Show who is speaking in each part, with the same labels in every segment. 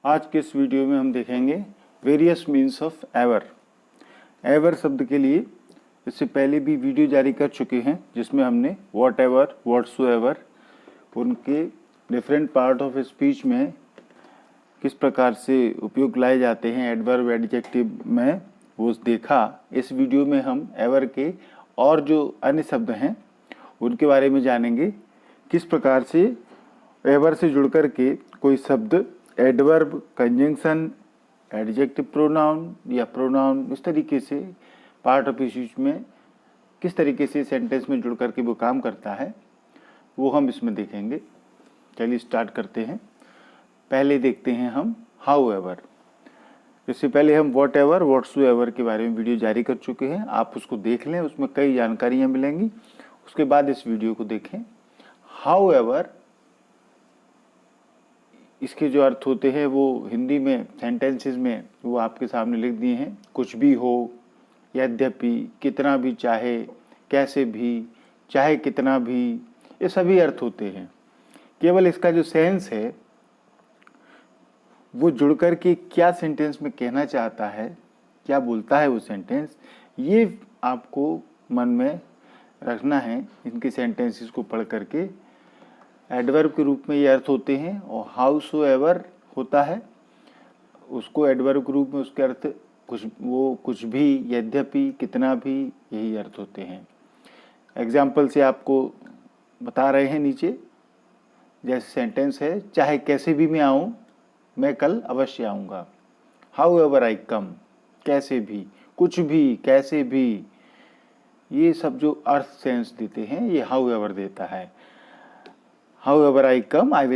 Speaker 1: आज के इस वीडियो में हम देखेंगे various means of ever. Ever शब्द के लिए इससे पहले भी वीडियो जारी कर चुके हैं जिसमें हमने वॉट एवर, व्हाट्सोएवर, उनके डिफरेंट पार्ट ऑफ स्पीच में किस प्रकार से उपयोग लाए जाते हैं एडवर्ब एडजेक्टिव में वो देखा। इस वीडियो में हम एवर के और जो अन्य शब्द हैं उनके बारे में जानेंगे, किस प्रकार से एवर से जुड़ कर के कोई शब्द एडवर्ब, कंजंक्शन, एडजेक्टिव प्रोनाउन या प्रोनाउन इस तरीके से पार्ट ऑफ स्पीच में किस तरीके से सेंटेंस में जुड़ करके वो काम करता है वो हम इसमें देखेंगे। चलिए स्टार्ट करते हैं। पहले देखते हैं हम हाउ एवर। इससे पहले हम वॉट एवर, व्हाट्सोएवर के बारे में वीडियो जारी कर चुके हैं, आप उसको देख लें, उसमें कई जानकारियाँ मिलेंगी। उसके बाद इस वीडियो को देखें। हाउ एवर, इसके जो अर्थ होते हैं वो हिंदी में सेंटेंसेस में वो आपके सामने लिख दिए हैं। कुछ भी हो, यद्यपि, कितना भी चाहे, कैसे भी, चाहे कितना भी, ये सभी अर्थ होते हैं। केवल इसका जो सेंस है वो जुड़कर के क्या सेंटेंस में कहना चाहता है, क्या बोलता है वो सेंटेंस, ये आपको मन में रखना है। इनके सेंटेंसेस को पढ़ करके एडवर्ब के रूप में ये अर्थ होते हैं और हाउसोएवर होता है उसको एडवर्ब के रूप में उसके अर्थ कुछ भी, यद्यपि, कितना भी, यही अर्थ होते हैं। एग्जाम्पल से आपको बता रहे हैं नीचे। जैसे सेंटेंस है, चाहे कैसे भी मैं आऊँ, मैं कल अवश्य आऊँगा। हाउ एवर आई कम, कैसे भी, कुछ भी, कैसे भी, ये सब जो अर्थ सेंस देते हैं ये हाउ एवर देता है। However I come, I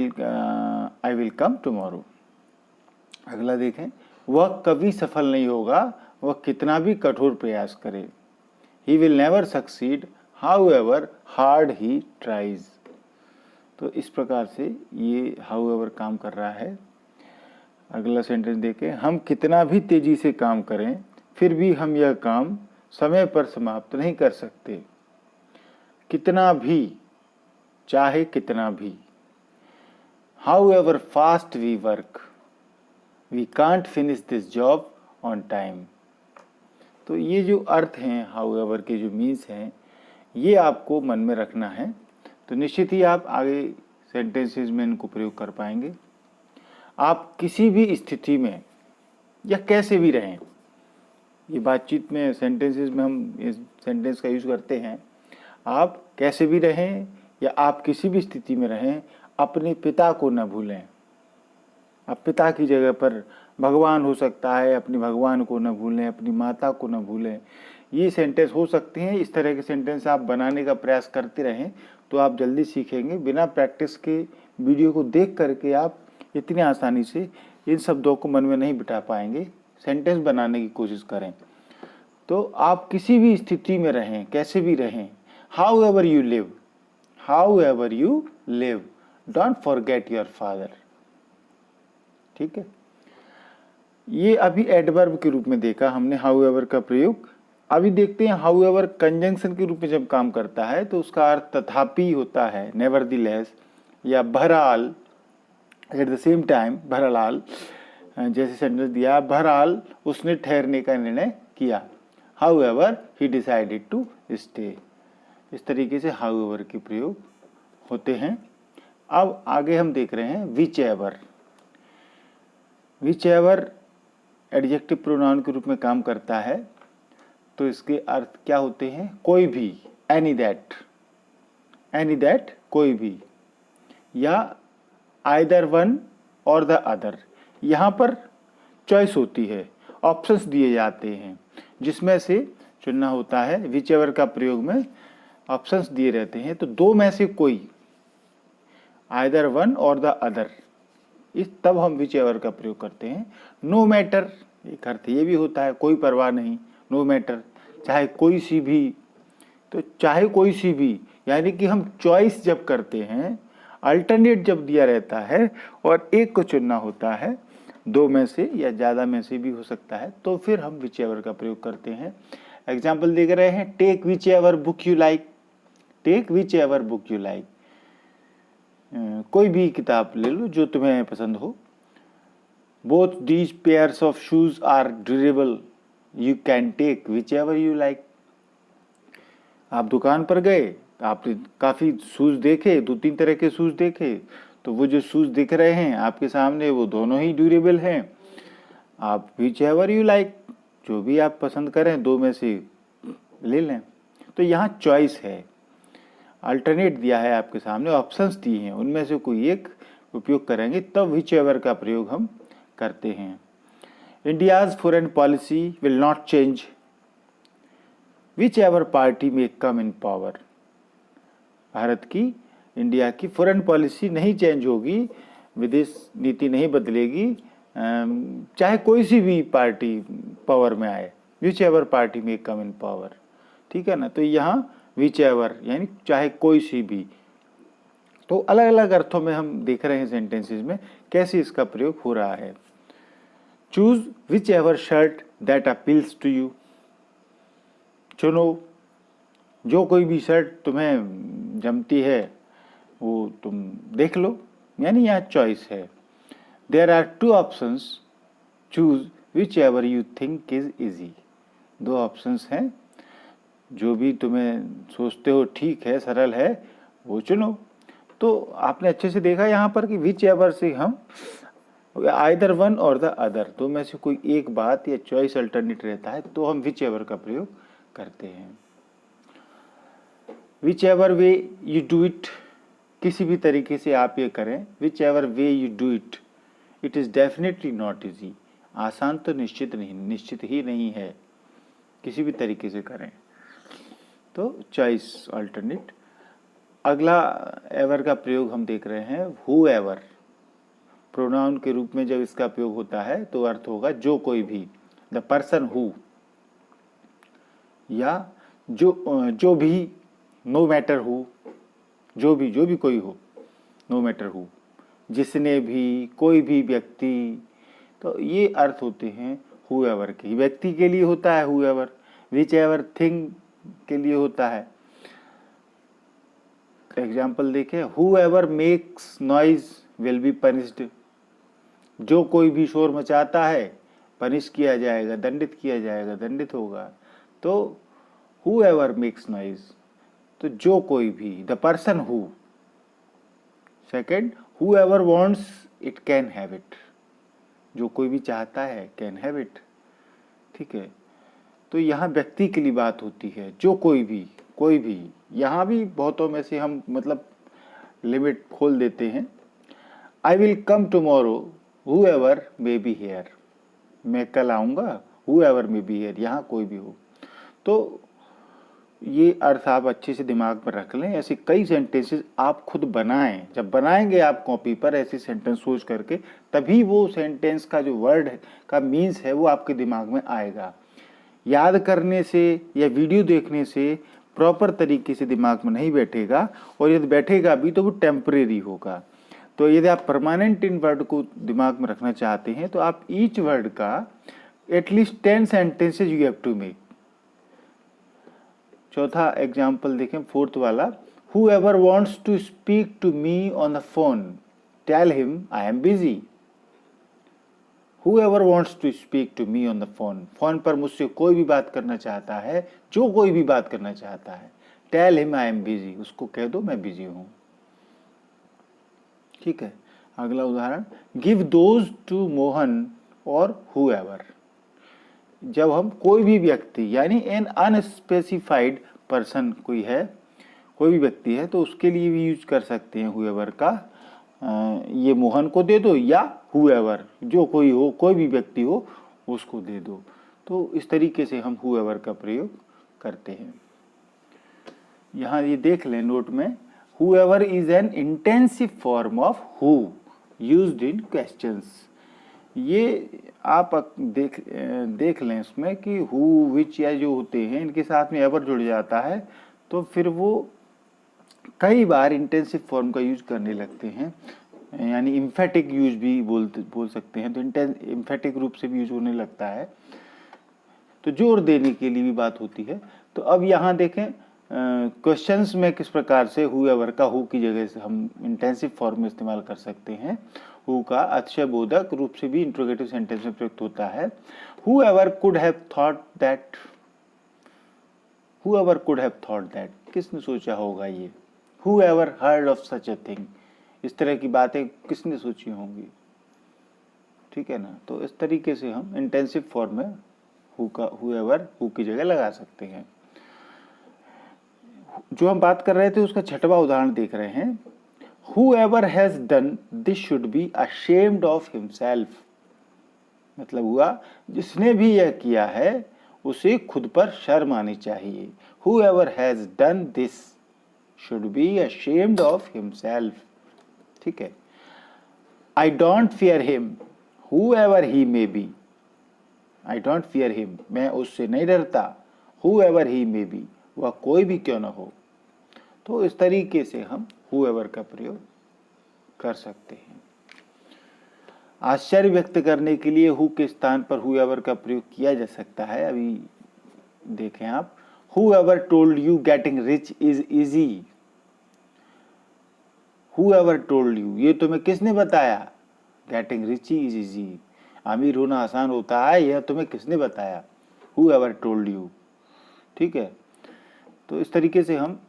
Speaker 1: will come tomorrow। अगला देखें, वह कभी सफल नहीं होगा, वह कितना भी कठोर प्रयास करे। He will never succeed, however hard he tries। तो इस प्रकार से ये however काम कर रहा है। अगला सेंटेंस देखें, हम कितना भी तेजी से काम करें फिर भी हम यह काम समय पर समाप्त नहीं कर सकते। कितना भी, चाहे कितना भी। However fast we work, we can't finish this job on time। तो ये जो अर्थ हैं however के जो मीन्स हैं ये आपको मन में रखना है, तो निश्चित ही आप आगे सेंटेंसेस में इनको प्रयोग कर पाएंगे। आप किसी भी स्थिति में या कैसे भी रहें, ये बातचीत में सेंटेंसेस में हम इस सेंटेंस का यूज करते हैं। आप कैसे भी रहें या आप किसी भी स्थिति में रहें, अपने पिता को न भूलें। अब पिता की जगह पर भगवान हो सकता है, अपने भगवान को न भूलें, अपनी माता को न भूलें, ये सेंटेंस हो सकते हैं। इस तरह के सेंटेंस आप बनाने का प्रयास करते रहें तो आप जल्दी सीखेंगे। बिना प्रैक्टिस के वीडियो को देख करके आप इतनी आसानी से इन शब्दों को मन में नहीं बिठा पाएंगे। सेंटेंस बनाने की कोशिश करें। तो आप किसी भी स्थिति में रहें, कैसे भी रहें, how ever you live, however you live, don't forget your father। ठीक है, ये अभी एडवर्ब के रूप में देखा हमने however का प्रयोग। अभी देखते हैं however कंजंक्शन के रूप में जब काम करता है तो उसका अर्थ तथापि होता है, nevertheless या बहरहाल, एट द सेम टाइम। बहरहाल जैसे सेंटेंस दिया, बहरहाल उसने ठहरने का निर्णय किया। however he decided to stay। इस तरीके से हाउएवर के प्रयोग होते हैं। अब आगे हम देख रहे हैं which ever. Which ever adjective pronoun के रूप में काम करता है, तो इसके अर्थ क्या होते हैं? कोई भी, एनी दैट, एनी दैट, कोई भी, या आइदर वन और द अदर। यहाँ पर चॉइस होती है, ऑप्शंस दिए जाते हैं जिसमें से चुनना होता है। विच एवर का प्रयोग में ऑप्शंस दिए रहते हैं, तो दो में से कोई, आइदर वन और द अदर, इस तब हम विच एवर का प्रयोग करते हैं। नो मैटर, एक अर्थ ये भी होता है, कोई परवाह नहीं, नो मैटर, चाहे कोई सी भी। तो चाहे कोई सी भी यानी कि हम चॉइस जब करते हैं, अल्टरनेट जब दिया रहता है और एक को चुनना होता है, दो में से या ज़्यादा में से भी हो सकता है, तो फिर हम विच एवर का प्रयोग करते हैं। एग्जाम्पल देख रहे हैं, take whichever book you like, take whichever book you like, कोई भी किताब ले लो जो तुम्हें पसंद हो। Both these pairs of shoes are durable, you can take whichever you like. आप दुकान पर गए, आपने काफ़ी शूज़ देखे, 2-3 तरह के शूज़ देखे, तो वो जो शूज़ दिख रहे हैं आपके सामने वो दोनों ही ड्यूरेबल हैं। आप विच एवर यू लाइक, जो भी आप पसंद करें दो में से ले लें। तो यहाँ चॉइस है, अल्टरनेट दिया है आपके सामने, ऑप्शंस दिए हैं, उनमें से कोई एक उपयोग करेंगे तब विच एवर का प्रयोग हम करते हैं। India's foreign policy will not change which ever party में कम इन पावर। भारत की, इंडिया की फॉरेन पॉलिसी नहीं चेंज होगी, विदेश नीति नहीं बदलेगी, चाहे कोई सी भी पार्टी पावर में आए, विच एवर पार्टी में कम इन पावर। ठीक है ना। तो यहाँ विच एवर यानी चाहे कोई सी भी। तो अलग अलग अर्थों में हम देख रहे हैं सेंटेंसेस में कैसे इसका प्रयोग हो रहा है। Choose whichever shirt that appeals to you, चुनो जो कोई भी शर्ट तुम्हें जमती है वो तुम देख लो, यानी यहाँ चॉइस है। There are 2 options, choose whichever you think is easy. 2 options हैं, जो भी तुम्हें सोचते हो ठीक है, सरल है, वो चुनो। तो आपने अच्छे से देखा यहाँ पर कि विच एवर से हम आइदर वन और द अदर, दो में से कोई एक बात या चॉइस अल्टरनेट रहता है तो हम विच एवर का प्रयोग करते हैं। Which ever way you do it, किसी भी तरीके से आप ये करें, which ever way you do it, it is definitely not easy. आसान तो निश्चित ही नहीं है, किसी भी तरीके से करें तो चॉइस अल्टरनेट। अगला एवर का प्रयोग हम देख रहे हैं हु एवर। प्रोनाउन के रूप में जब इसका प्रयोग होता है तो अर्थ होगा जो कोई भी, द पर्सन हु, या जो भी, नो मैटर हु, जो भी कोई हो, नो मैटर हु, जिसने भी, कोई भी व्यक्ति। तो ये अर्थ होते हैं हु एवर के। व्यक्ति के लिए होता है who ever, which ever thing के लिए होता है। एग्जाम्पल देखें, who ever makes noise will be punished, जो कोई भी शोर मचाता है पनिश किया जाएगा, दंडित किया जाएगा, दंडित होगा। तो हु एवर मेक्स नॉइज, तो जो कोई भी, the person who. Second, who ever wants it can have it, जो कोई भी चाहता है कैन हैव इट। ठीक है। तो यहाँ व्यक्ति के लिए बात होती है, जो कोई भी। यहाँ भी बहुतों में से हम मतलब लिमिट खोल देते हैं। I will come tomorrow who ever may be here, मैं कल आऊँगा, who ever may be here, यहाँ कोई भी हो। तो ये अर्थ आप अच्छे से दिमाग में रख लें। ऐसे कई सेंटेंसेस आप खुद बनाएं, जब बनाएंगे आप कॉपी पर ऐसे सेंटेंस सोच करके, तभी वो सेंटेंस का जो वर्ड का मीन्स है वो आपके दिमाग में आएगा। याद करने से या वीडियो देखने से प्रॉपर तरीके से दिमाग में नहीं बैठेगा, और यदि बैठेगा भी तो वो टेम्परेरी होगा। तो यदि आप परमानेंट इन वर्ड को दिमाग में रखना चाहते हैं तो आप ईच वर्ड का at least 10 sentences you have to make. चौथा एग्जाम्पल देखें, 4th वाला, whoever wants to speak to me on the phone tell him I am busy. Whoever wants to speak to me on the phone, phone पर मुझसे कोई भी बात करना चाहता है, जो कोई भी बात करना चाहता है, tell him I am busy, उसको कह दो मैं बिजी हूं। ठीक है। अगला उदाहरण, give those to मोहन और whoever। जब हम कोई भी व्यक्ति यानी एन अनस्पेसिफाइड पर्सन कोई है, कोई भी व्यक्ति है, तो उसके लिए भी यूज कर सकते हैं whoever का। ये मोहन को दे दो, या हुएवर, जो कोई हो, कोई भी व्यक्ति हो, उसको दे दो। तो इस तरीके से हम हुएवर का प्रयोग करते हैं। यहाँ ये देख लें नोट में, whoever is an intensive form of who used in questions. ये आप देख लें इसमें कि हु, विच या जो होते हैं, इनके साथ में एवर जुड़ जाता है तो फिर वो कई बार इंटेंसिव फॉर्म का यूज करने लगते हैं, यानी इम्फेटिक यूज भी बोल सकते हैं। तो इम्फेटिक रूप से भी यूज होने लगता है, तो जोर देने के लिए भी बात होती है। तो अब यहाँ देखें क्वेश्चंस में किस प्रकार से हुएवर का हु की जगह से हम इंटेंसिव फॉर्म में इस्तेमाल कर सकते हैं। हु का अतिशय बोधक रूप से भी इंट्रोगेटिव सेंटेंस में प्रयुक्त होता है। Whoever could have thought that, whoever could have thought that, किसने सोचा होगा ये। Whoever heard of such a thing, इस तरह की बातें किसने सोची होंगी, ठीक है ना। तो इस तरीके से हम इंटेंसिव फॉर्म में हु का whoever हु की जगह लगा सकते हैं। जो हम बात कर रहे थे उसका छठवां उदाहरण देख रहे हैं। Whoever has done this should be ashamed of himself, मतलब हुआ जिसने भी यह किया है उसे खुद पर शर्म आनी चाहिए। Whoever has done this should be ashamed of himself, ठीक है। I don't fear him, whoever he may be, I don't fear him, मैं उससे नहीं डरता, whoever he may be, वह कोई भी क्यों ना हो। तो इस तरीके से हम whoever का प्रयोग कर सकते हैं। आश्चर्य व्यक्त करने के लिए हु के स्थान पर whoever का प्रयोग किया जा सकता है। अभी देखें आप, whoever told you getting rich is easy, whoever told you, ये तुम्हें किसने बताया, getting rich is easy, अमीर होना आसान होता है, यह तुम्हें किसने बताया, whoever told you, ठीक है। तो इस तरीके से हम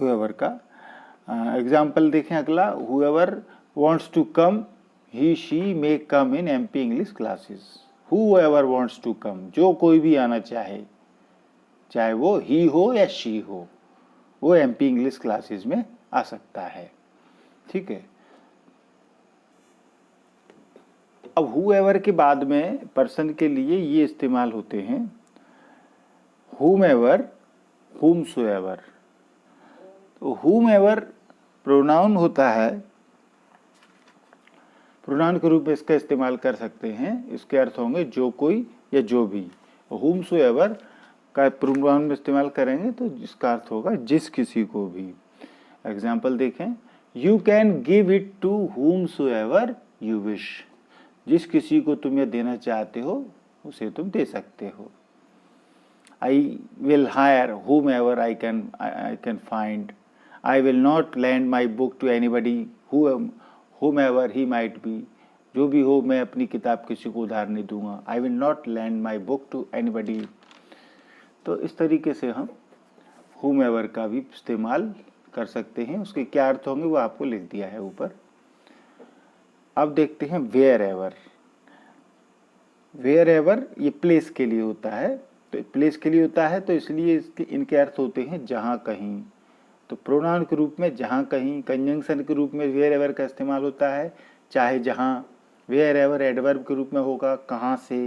Speaker 1: whoever का एग्जाम्पल देखें अगला। whoever wants to come, he she may come in MP English classes, whoever wants to come, जो कोई भी आना चाहे, चाहे वो ही हो या शी हो, वो MP English classes में आ सकता है, ठीक है। अब whoever के बाद में पर्सन के लिए ये इस्तेमाल होते हैं whomever, whomsoever। तो whomever प्रोनाउन होता है, प्रोनाउन के रूप में इसका इस्तेमाल कर सकते हैं। इसके अर्थ होंगे जो कोई या जो भी। whomsoever का प्रोनाउन में इस्तेमाल करेंगे तो जिसका अर्थ होगा जिस किसी को भी। एग्जाम्पल देखें, you can give it to whomsoever you wish, जिस किसी को तुम यह देना चाहते हो उसे तुम दे सकते हो। I will hire whomever I can find, I will not lend my book to anybody whomever he might be, जो भी हो मैं अपनी किताब किसी को उधार नहीं दूंगा। I will not lend my book to anybody। तो इस तरीके से हम whomever का भी इस्तेमाल कर सकते हैं। उसके क्या अर्थ होंगे वो आपको लिख दिया है ऊपर। अब देखते हैं wherever। wherever ये प्लेस के लिए होता है, तो प्लेस के लिए होता है तो इसलिए इनके अर्थ होते हैं जहाँ कहीं। तो प्रोनाउन के रूप में जहाँ कहीं, कंजंक्शन के रूप में wherever का इस्तेमाल होता है चाहे जहाँ, wherever एडवर्ब के रूप में होगा कहाँ से,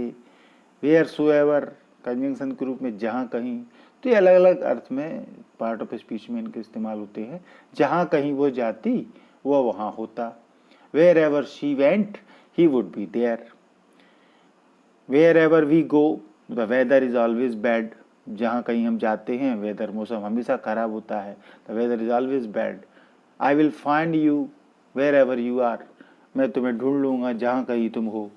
Speaker 1: wheresoever कंजंक्शन के रूप में जहाँ कहीं। तो ये अलग अलग अर्थ में पार्ट ऑफ स्पीच में इनके इस्तेमाल होते हैं। जहाँ कहीं वो जाती वह वहाँ होता, wherever she went he would be there, wherever we go the weather is always bad, जहाँ कहीं हम जाते हैं वेदर मौसम हमेशा खराब होता है, the weather is always bad, I will find you wherever you are, मैं तुम्हें ढूंढ लूँगा जहाँ कहीं तुम हो,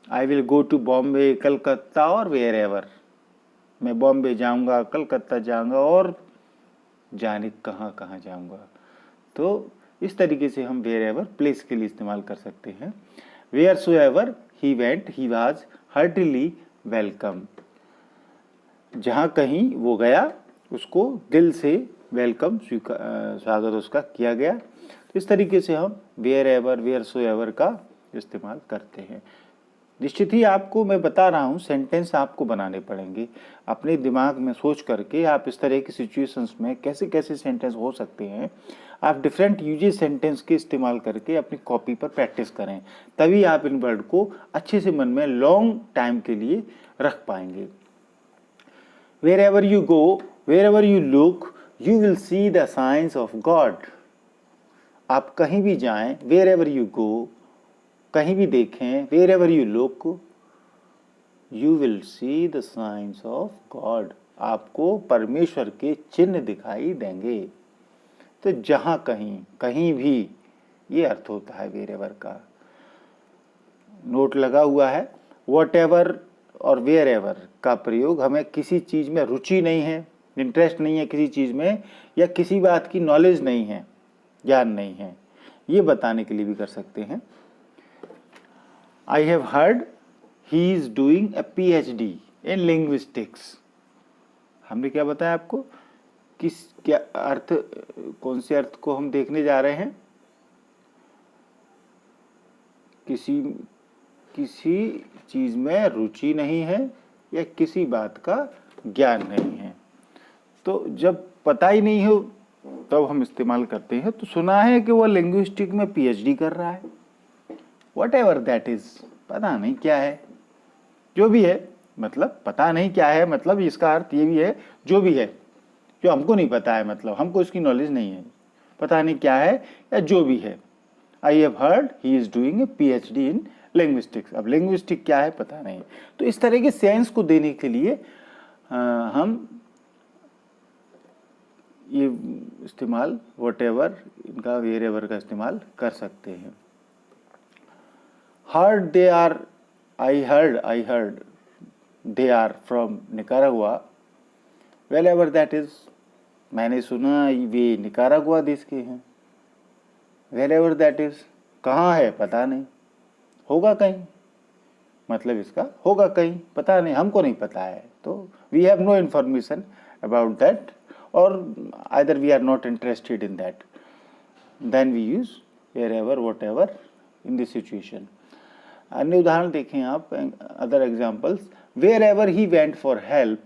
Speaker 1: I will go to Bombay, Calcutta और wherever, मैं बॉम्बे जाऊँगा, कलकत्ता जाऊँगा और जाने कहाँ कहाँ जाऊँगा। तो इस तरीके से हम wherever प्लेस के लिए इस्तेमाल कर सकते हैं। wheresoever he went he was heartily welcome, जहाँ कहीं वो गया उसको दिल से वेलकम स्वागत उसका किया गया। तो इस तरीके से हम wherever wheresoever का इस्तेमाल करते हैं। निश्चित ही आपको मैं बता रहा हूँ सेंटेंस आपको बनाने पड़ेंगे अपने दिमाग में सोच करके। आप इस तरह की सिचुएशंस में कैसे कैसे सेंटेंस हो सकते हैं, आप डिफरेंट यूजेस सेंटेंस के इस्तेमाल करके अपनी कॉपी पर प्रैक्टिस करें, तभी आप इन वर्ड को अच्छे से मन में लॉन्ग टाइम के लिए रख पाएंगे। Wherever you go, wherever you look, you will see the signs of God। आप कहीं भी जाएं, wherever you go, कहीं भी देखें, wherever you look, you will see the signs of God। आपको परमेश्वर के चिन्ह दिखाई देंगे। तो जहाँ कहीं, कहीं भी, ये अर्थ होता है wherever का। नोट लगा हुआ है, whatever और wherever का प्रयोग हमें किसी चीज़ में रुचि नहीं है, इंटरेस्ट नहीं है किसी चीज़ में, या किसी बात की नॉलेज नहीं है, ज्ञान नहीं है, ये बताने के लिए भी कर सकते हैं। I have heard he is doing a PhD in linguistics. हमने क्या बताया आपको, किस क्या अर्थ, कौन से अर्थ को हम देखने जा रहे हैं? किसी चीज में रुचि नहीं है या किसी बात का ज्ञान नहीं है। तो जब पता ही नहीं हो तब हम इस्तेमाल करते हैं। तो सुना है कि वो लिंग्विस्टिक में PhD कर रहा है, वट एवर दैट इज, पता नहीं क्या है, जो भी है, मतलब पता नहीं क्या है, मतलब इसका अर्थ ये भी है जो भी है, जो हमको नहीं पता है, मतलब हमको इसकी नॉलेज नहीं है, पता नहीं क्या है या जो भी है। I have heard he is doing a PhD in linguistics. अब लिंग्विस्टिक क्या है पता नहीं। तो इस तरह के सेंस को देने के लिए हम ये इस्तेमाल whatever, इनका wherever का इस्तेमाल कर सकते हैं। heard they are, I heard they are from Nicaragua, wherever that is, मैंने सुना वे निकारागुआ देश के हैं। wherever that is, कहाँ है पता नहीं, होगा कहीं, मतलब इसका होगा कहीं, पता नहीं, हमको नहीं पता है। तो we have no information about that, or either we are not interested in that, then we use wherever, whatever in this situation. अन्य उदाहरण देखें आप, other examples, wherever he went for help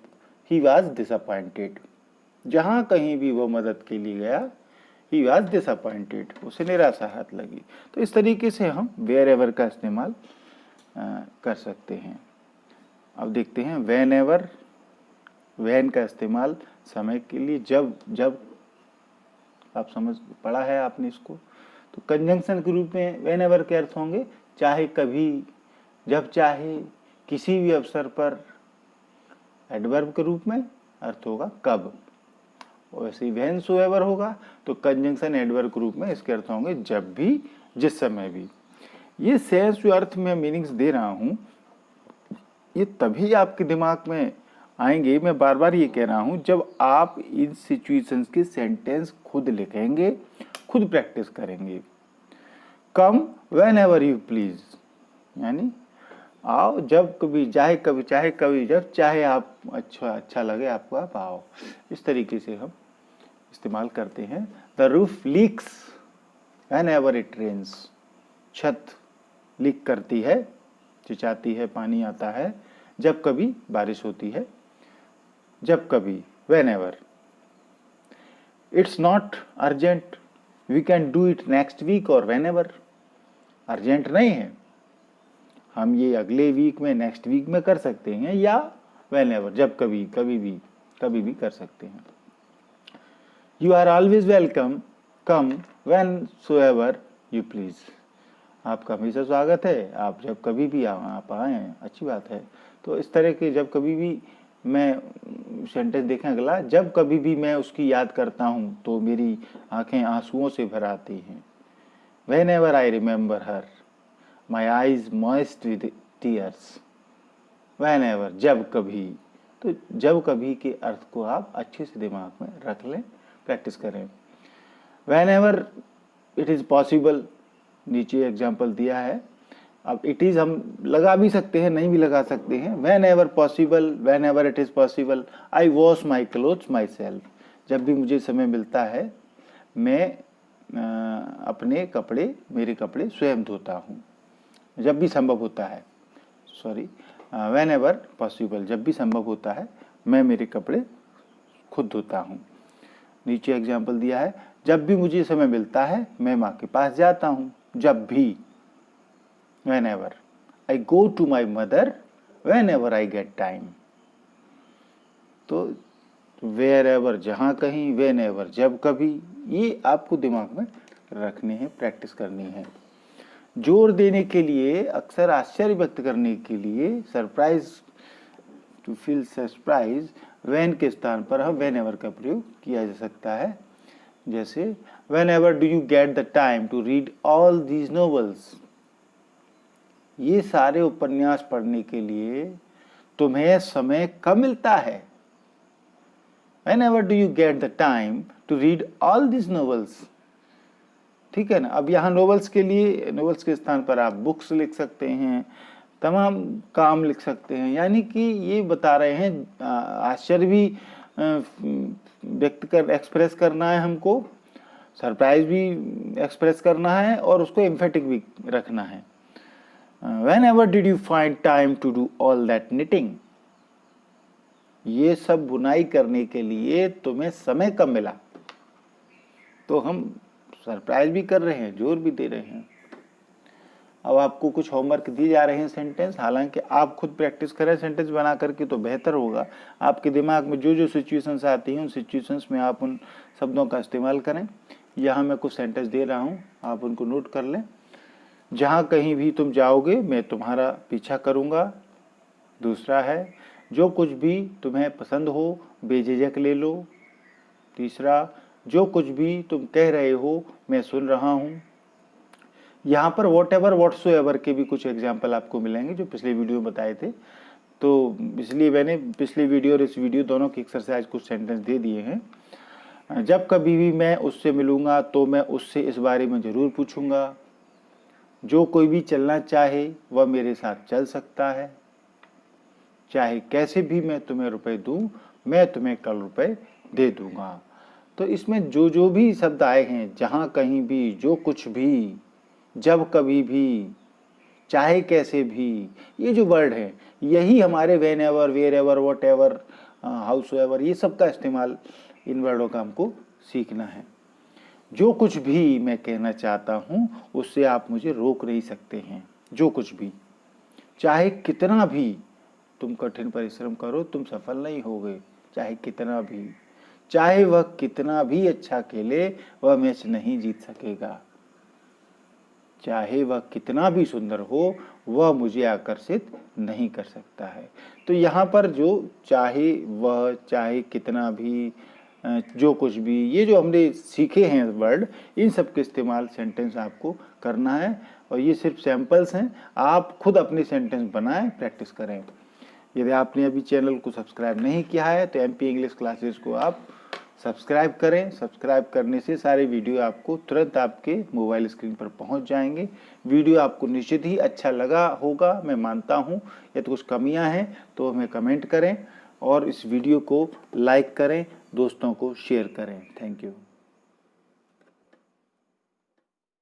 Speaker 1: he was disappointed। जहाँ कहीं भी वो मदद के लिए गया he was disappointed, उसे निराशा हाथ लगी। तो इस तरीके से हम wherever का इस्तेमाल कर सकते हैं। अब देखते हैं whenever, when का इस्तेमाल समय के लिए, जब आप समझ पढ़ा है आपने इसको। तो कंजंक्शन के रूप में whenever के अर्थ होंगे चाहे कभी, जब चाहे, किसी भी अवसर पर। एडवर्ब के रूप में अर्थ होगा कब। वैसे ही whensoever होगा तो कंजंक्शन एडवर्ब के रूप में इसके अर्थ होंगे जब भी, जिस समय भी। ये सेंस जो अर्थ में मीनिंग्स दे रहा हूं, ये तभी आपके दिमाग में आएंगे, मैं बार बार ये कह रहा हूं, जब आप इन सिचुएशंस के सेंटेंस खुद लिखेंगे, खुद प्रैक्टिस करेंगे। कम whenever you please, यानी आओ जब कभी, चाहे कभी, चाहे कभी, जब चाहे आप, अच्छा लगे आपको, आप आओ। इस तरीके से हम इस्तेमाल करते हैं। The roof leaks whenever it rains, छत लीक करती है, चिचाती है, पानी आता है जब कभी बारिश होती है। जब कभी whenever। It's not urgent, we can do it next week और whenever। अर्जेंट नहीं है, हम ये अगले वीक में, नेक्स्ट वीक में कर सकते हैं, या whenever, जब कभी, कभी भी कर सकते हैं। You are always welcome, come whensoever you please। आपका हमेशा स्वागत है, आप जब कभी भी आप आए, अच्छी बात है। तो इस तरह के जब कभी भी, मैं सेंटेंस देखें अगला, जब कभी भी मैं उसकी याद करता हूँ तो मेरी आंखें आंसुओं से भर आती हैं। Whenever I remember her, my eyes moist with tears। Whenever, जब कभी। तो जब कभी के अर्थ को आप अच्छे से दिमाग में रख लें, प्रैक्टिस करें। Whenever it is possible, नीचे एग्जाम्पल दिया है। अब इट इज हम लगा भी सकते हैं, नहीं भी लगा सकते हैं। whenever possible, whenever it is possible, I wash my clothes myself। जब भी मुझे समय मिलता है मैं अपने कपड़े, मेरे कपड़े स्वयं धोता हूँ। जब भी संभव होता है, सॉरी, whenever possible, जब भी संभव होता है मैं मेरे कपड़े खुद धोता हूँ। नीचे एग्जाम्पल दिया है, जब भी मुझे समय मिलता है मैं माँ के पास जाता हूँ। जब भी, whenever। I go to my mother whenever I get time। तो wherever, जहाँ कहीं, whenever, जब कभी, ये आपको दिमाग में रखने हैं, प्रैक्टिस करनी है। जोर देने के लिए, अक्सर आश्चर्य व्यक्त करने के लिए, surprise, to feel surprise, when के स्थान पर हम whenever का प्रयोग किया जा सकता है। जैसे whenever do you get the time to read all these novels। ये सारे उपन्यास पढ़ने के लिए तुम्हें समय कब मिलता है। Whenever do you get the time to read all these novels। ठीक है ना। अब यहाँ नोवेल्स के लिए, नोवेल्स के स्थान पर आप बुक्स लिख सकते हैं, तमाम काम लिख सकते हैं। यानी कि ये बता रहे हैं आश्चर्य भी एक्सप्रेस करना है हमको, सरप्राइज भी एक्सप्रेस करना है और उसको एम्फेटिक भी रखना है। Whenever did you find time to do all that knitting? ये सब बुनाई करने के लिए तुम्हें समय कब मिला? तो हम सरप्राइज भी कर रहे हैं, जोर भी दे रहे हैं। अब आपको कुछ होमवर्क दिए जा रहे हैं सेंटेंस, हालांकि आप खुद प्रैक्टिस करें सेंटेंस बना करके तो बेहतर होगा। आपके दिमाग में जो जो सिचुएशंस आती हैं उन सिचुएशंस में आप उन शब्दों का इस्तेमाल करें। यहाँ मैं कुछ सेंटेंस दे रहा हूँ, आप उनको नोट कर लें। जहाँ कहीं भी तुम जाओगे मैं तुम्हारा पीछा करूँगा। दूसरा है, जो कुछ भी तुम्हें पसंद हो बेझिझक ले लो। तीसरा, जो कुछ भी तुम कह रहे हो मैं सुन रहा हूँ। यहाँ पर वॉट एवर व्हाट्सोएवर के भी कुछ एग्जाम्पल आपको मिलेंगे जो पिछले वीडियो में बताए थे, तो इसलिए मैंने पिछले वीडियो और इस वीडियो दोनों की एक्सरसाइज कुछ सेंटेंस दे दिए हैं। जब कभी भी मैं उससे मिलूँगा तो मैं उससे इस बारे में ज़रूर पूछूँगा। जो कोई भी चलना चाहे वह मेरे साथ चल सकता है। चाहे कैसे भी मैं तुम्हें रुपए दूं, मैं तुम्हें कल रुपए दे दूंगा। तो इसमें जो जो भी शब्द आए हैं, जहाँ कहीं भी, जो कुछ भी, जब कभी भी, चाहे कैसे भी, ये जो वर्ड है यही हमारे whenever, wherever, whatever, however, ये सब का इस्तेमाल इन वर्डों का हमको सीखना है। जो कुछ भी मैं कहना चाहता हूँ उससे आप मुझे रोक नहीं सकते हैं। जो कुछ भी, चाहे कितना भी तुम कठिन परिश्रम करो तुम सफल नहीं होगे। चाहे कितना भी, चाहे वह कितना भी अच्छा खेले वह मैच नहीं जीत सकेगा। चाहे वह कितना भी सुंदर हो वह मुझे आकर्षित नहीं कर सकता है। तो यहाँ पर जो चाहे वह, चाहे कितना भी, जो कुछ भी, ये जो हमने सीखे हैं वर्ड, इन सब के इस्तेमाल सेंटेंस आपको करना है। और ये सिर्फ सैंपल्स हैं, आप खुद अपने सेंटेंस बनाएं, प्रैक्टिस करें। यदि आपने अभी चैनल को सब्सक्राइब नहीं किया है तो MP इंग्लिश क्लासेस को आप सब्सक्राइब करें। सब्सक्राइब करने से सारे वीडियो आपको तुरंत आपके मोबाइल स्क्रीन पर पहुंच जाएंगे। वीडियो आपको निश्चित ही अच्छा लगा होगा, मैं मानता हूं। यदि कुछ कमियां हैं तो हमें कमेंट करें और इस वीडियो को लाइक करें, दोस्तों को शेयर करें। Thank you.